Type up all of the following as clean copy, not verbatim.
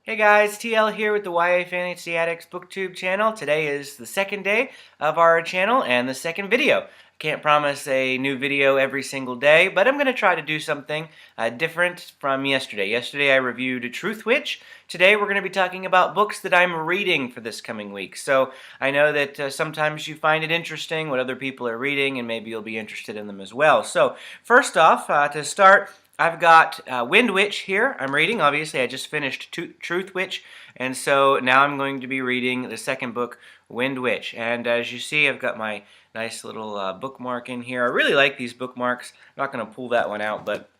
Hey guys, TL here with the YA Fantasy Addicts BookTube channel. Today is the second day of our channel and the second video. I can't promise a new video every single day, but I'm going to try to do something different from yesterday. Yesterday I reviewed Truthwitch. Today we're going to be talking about books that I'm reading for this coming week. So I know that sometimes you find it interesting what other people are reading, and maybe you'll be interested in them as well. So first off, to start, I've got Windwitch here. I'm reading. Obviously, I just finished Truthwitch, and so now I'm going to be reading the second book, Windwitch. And as you see, I've got my nice little bookmark in here. I really like these bookmarks. I'm not going to pull that one out, but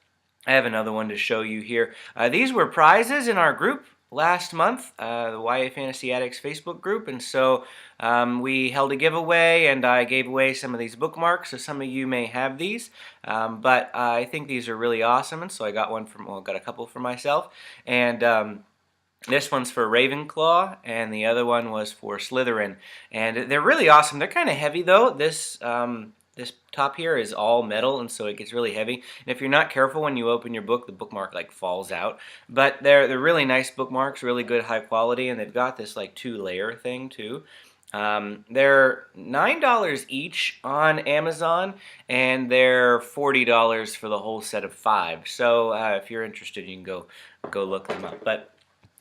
I have another one to show you here. These were prizes in our group last month, the YA Fantasy Addicts Facebook group, and so we held a giveaway, and I gave away some of these bookmarks, so some of you may have these, but I think these are really awesome, and so I got got a couple for myself, and this one's for Ravenclaw, and the other one was for Slytherin, and they're really awesome. They're kind of heavy though. This top here is all metal, and so it gets really heavy. And if you're not careful when you open your book, the bookmark like falls out. But they're really nice bookmarks, really good high quality, and they've got this like 2-layer thing too. They're $9 each on Amazon, and they're $40 for the whole set of 5. So if you're interested, you can go look them up. But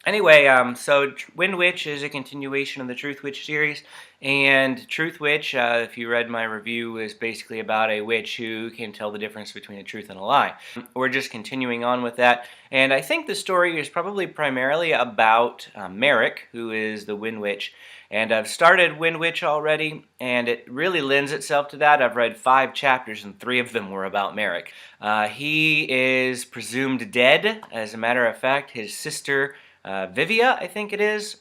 anyway, so Windwitch is a continuation of the Truthwitch series, and Truthwitch, if you read my review, is basically about a witch who can tell the difference between a truth and a lie. We're just continuing on with that, and I think the story is probably primarily about Merrick, who is the Windwitch, and I've started Windwitch already, and it really lends itself to that. I've read 5 chapters, and 3 of them were about Merrick. He is presumed dead. As a matter of fact, his sister, Vivia, I think it is,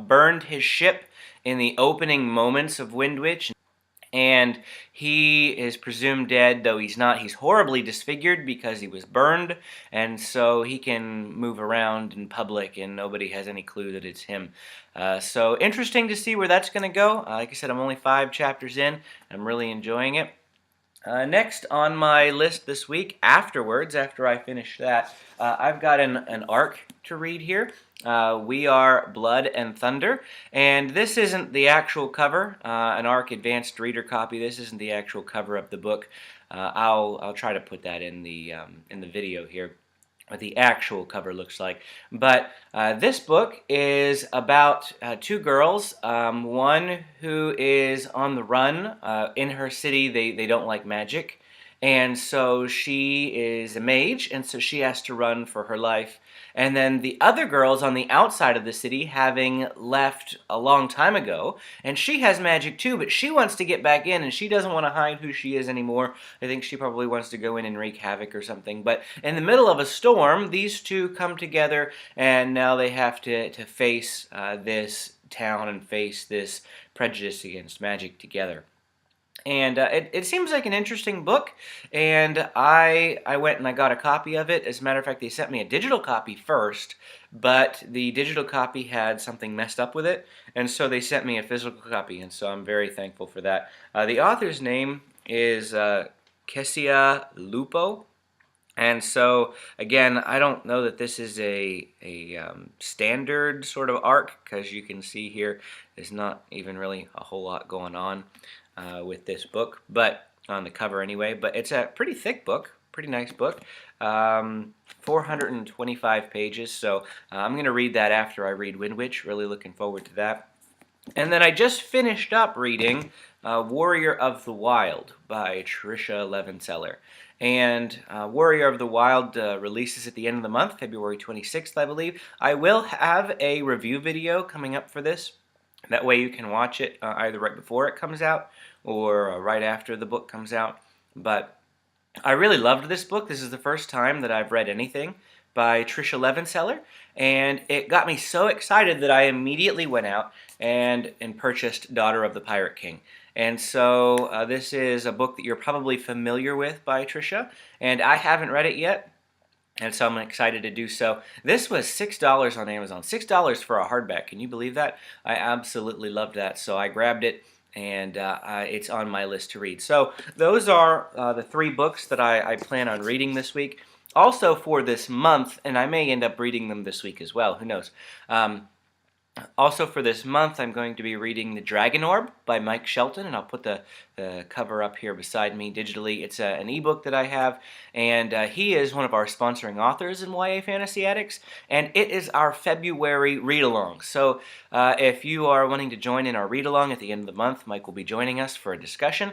burned his ship in the opening moments of Windwitch, and he is presumed dead, though he's not. He's horribly disfigured because he was burned, and so he can move around in public, and nobody has any clue that it's him. So interesting to see where that's going to go. Like I said, I'm only 5 chapters in. I'm really enjoying it. Next on my list this week, after I finish that, I've got an arc to read here. We Are Blood and Thunder, and this isn't the actual cover, an ARC Advanced Reader copy. This isn't the actual cover of the book. I'll try to put that in the video here, what the actual cover looks like. But this book is about 2 girls, one who is on the run. In her city, they don't like magic, and so she is a mage, and so she has to run for her life. And then the other girl's on the outside of the city, having left a long time ago, and she has magic too, but she wants to get back in, and she doesn't want to hide who she is anymore. I think she probably wants to go in and wreak havoc or something. But in the middle of a storm, these 2 come together, and now they have to face this town and face this prejudice against magic together. And it seems like an interesting book, and I went and I got a copy of it. As a matter of fact, they sent me a digital copy first, but the digital copy had something messed up with it, and so they sent me a physical copy, and so I'm very thankful for that. The author's name is Kesia Lupo. And so, again, I don't know that this is a standard sort of arc, because you can see here there's not even really a whole lot going on with this book, but on the cover anyway. But it's a pretty thick book, pretty nice book, 425 pages, so I'm going to read that after I read Windwitch. Really looking forward to that. And then I just finished up reading Warrior of the Wild by Tricia Levenseller. And Warrior of the Wild releases at the end of the month, February 26th, I believe. I will have a review video coming up for this. That way you can watch it either right before it comes out or right after the book comes out. But I really loved this book. This is the first time that I've read anything by Tricia Levenseller, and it got me so excited that I immediately went out and purchased Daughter of the Pirate King. And so this is a book that you're probably familiar with by Tricia, and I haven't read it yet, and so I'm excited to do so. This was $6 on Amazon. $6 for a hardback. Can you believe that? I absolutely loved that, so I grabbed it, and it's on my list to read. So those are the 3 books that I plan on reading this week. Also for this month, and I may end up reading them this week as well, who knows. Also for this month, I'm going to be reading The Dragon Orb by Mike Shelton, and I'll put the cover up here beside me digitally. It's an ebook that I have, and he is one of our sponsoring authors in YA Fantasy Addicts, and it is our February read-along. So if you are wanting to join in our read-along at the end of the month, Mike will be joining us for a discussion.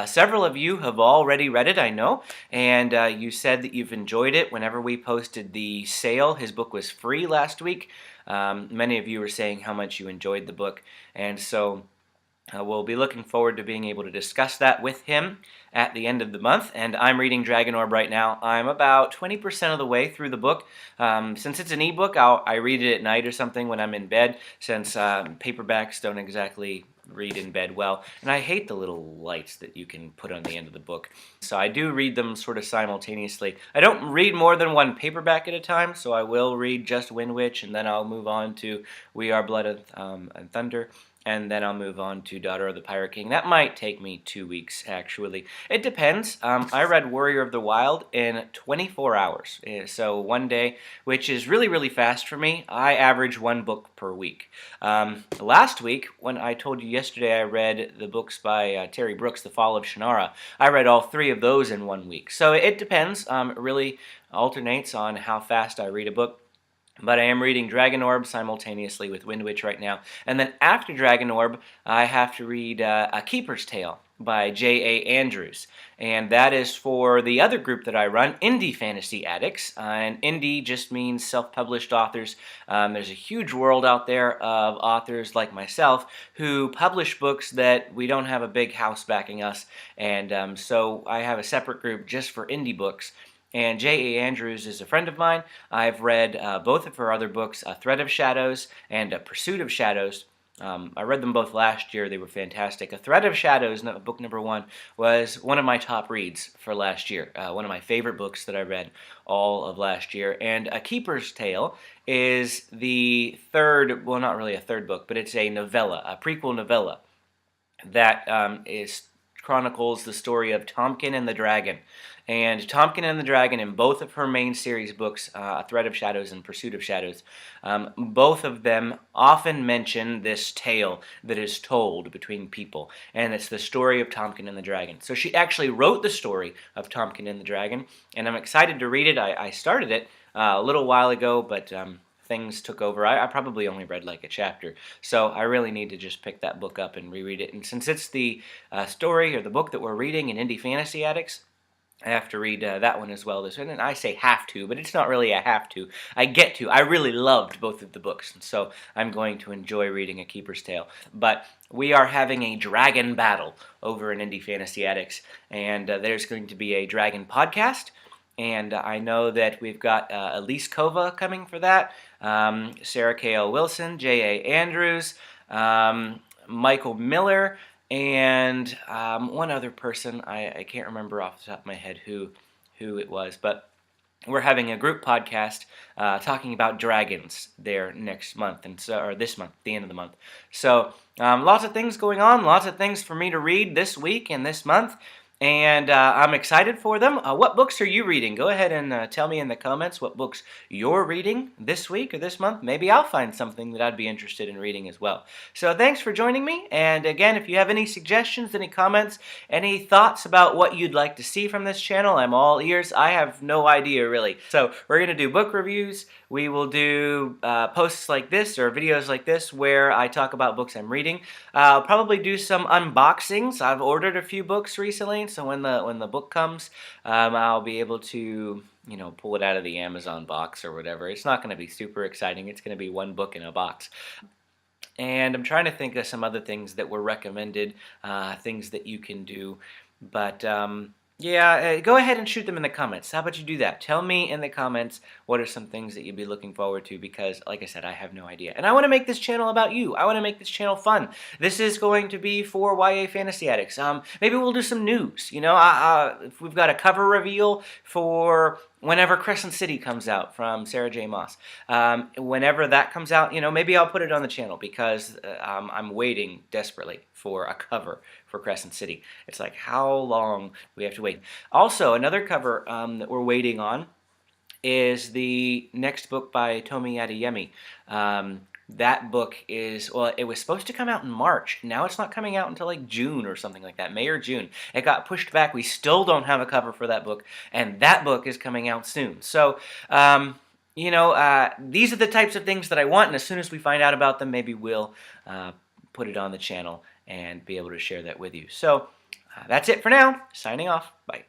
Several of you have already read it, I know, and you said that you've enjoyed it. Whenever we posted the sale, his book was free last week. Many of you were saying how much you enjoyed the book, and so we'll be looking forward to being able to discuss that with him at the end of the month. And I'm reading Dragon Orb right now. I'm about 20% of the way through the book. Since it's an ebook, I read it at night or something when I'm in bed, since paperbacks don't exactly read in bed well, and I hate the little lights that you can put on the end of the book. So I do read them sort of simultaneously. I don't read more than one paperback at a time, so I will read just Windwitch, and then I'll move on to We Are Blood and Thunder, and then I'll move on to Daughter of the Pirate King. That might take me 2 weeks, actually. It depends. I read Warrior of the Wild in 24 hours, so one day, which is really, really fast for me. I average one book per week. Last week, when I told you yesterday I read the books by Terry Brooks, The Fall of Shannara, I read all 3 of those in 1 week. So it depends. It really alternates on how fast I read a book. But I am reading Dragon Orb simultaneously with Windwitch right now. And then after Dragon Orb, I have to read A Keeper's Tale by J.A. Andrews. And that is for the other group that I run, Indie Fantasy Addicts. And indie just means self-published authors. There's a huge world out there of authors like myself who publish books that we don't have a big house backing us. And so I have a separate group just for indie books. And J.A. Andrews is a friend of mine. I've read both of her other books, A Thread of Shadows and A Pursuit of Shadows. I read them both last year. They were fantastic. A Thread of Shadows, book number 1, was one of my top reads for last year. One of my favorite books that I read all of last year. And A Keeper's Tale is the third, well, not really a third book, but it's a novella, a prequel novella that chronicles the story of Tompkin and the Dragon. And Tompkin and the Dragon, in both of her main series books, A Thread of Shadows and Pursuit of Shadows, both of them often mention this tale that is told between people. And it's the story of Tompkin and the Dragon. So she actually wrote the story of Tompkin and the Dragon, and I'm excited to read it. I started it a little while ago, but things took over. I probably only read like a chapter, so I really need to just pick that book up and reread it. And since it's the story or the book that we're reading in Indie Fantasy Addicts, I have to read that one as well this week. And I say have to, but it's not really a have to. I get to. I really loved both of the books, and so I'm going to enjoy reading A Keeper's Tale. But we are having a dragon battle over in Indie Fantasy Addicts, and there's going to be a dragon podcast. And I know that we've got Elise Kova coming for that, Sarah K.L. Wilson, J.A. Andrews, Michael Miller, and one other person. I can't remember off the top of my head who it was, but we're having a group podcast talking about dragons there next month, or this month, the end of the month. So lots of things going on, lots of things for me to read this week and this month. And I'm excited for them. What books are you reading? Go ahead and tell me in the comments what books you're reading this week or this month. Maybe I'll find something that I'd be interested in reading as well. So thanks for joining me. And again, if you have any suggestions, any comments, any thoughts about what you'd like to see from this channel, I'm all ears. I have no idea, really. So we're going to do book reviews. We will do posts like this or videos like this where I talk about books I'm reading. I'll probably do some unboxings. I've ordered a few books recently, so when the book comes, I'll be able to pull it out of the Amazon box or whatever. It's not going to be super exciting. It's going to be one book in a box. And I'm trying to think of some other things that were recommended, things that you can do. But yeah, go ahead and shoot them in the comments. How about you do that? Tell me in the comments what are some things that you'd be looking forward to, because, like I said, I have no idea. And I want to make this channel about you. I want to make this channel fun. This is going to be for YA Fantasy Addicts. Maybe we'll do some news. If we've got a cover reveal for whenever Crescent City comes out from Sarah J. Maas. Whenever that comes out, maybe I'll put it on the channel, because I'm waiting desperately for a cover for Crescent City. It's like, how long do we have to wait? Also, another cover that we're waiting on is the next book by Tomi Adeyemi. That book is, well, it was supposed to come out in March. Now it's not coming out until like June or something like that, May or June. It got pushed back. We still don't have a cover for that book, and that book is coming out soon. So, these are the types of things that I want, and as soon as we find out about them, maybe we'll put it on the channel and be able to share that with you. So, that's it for now. Signing off. Bye.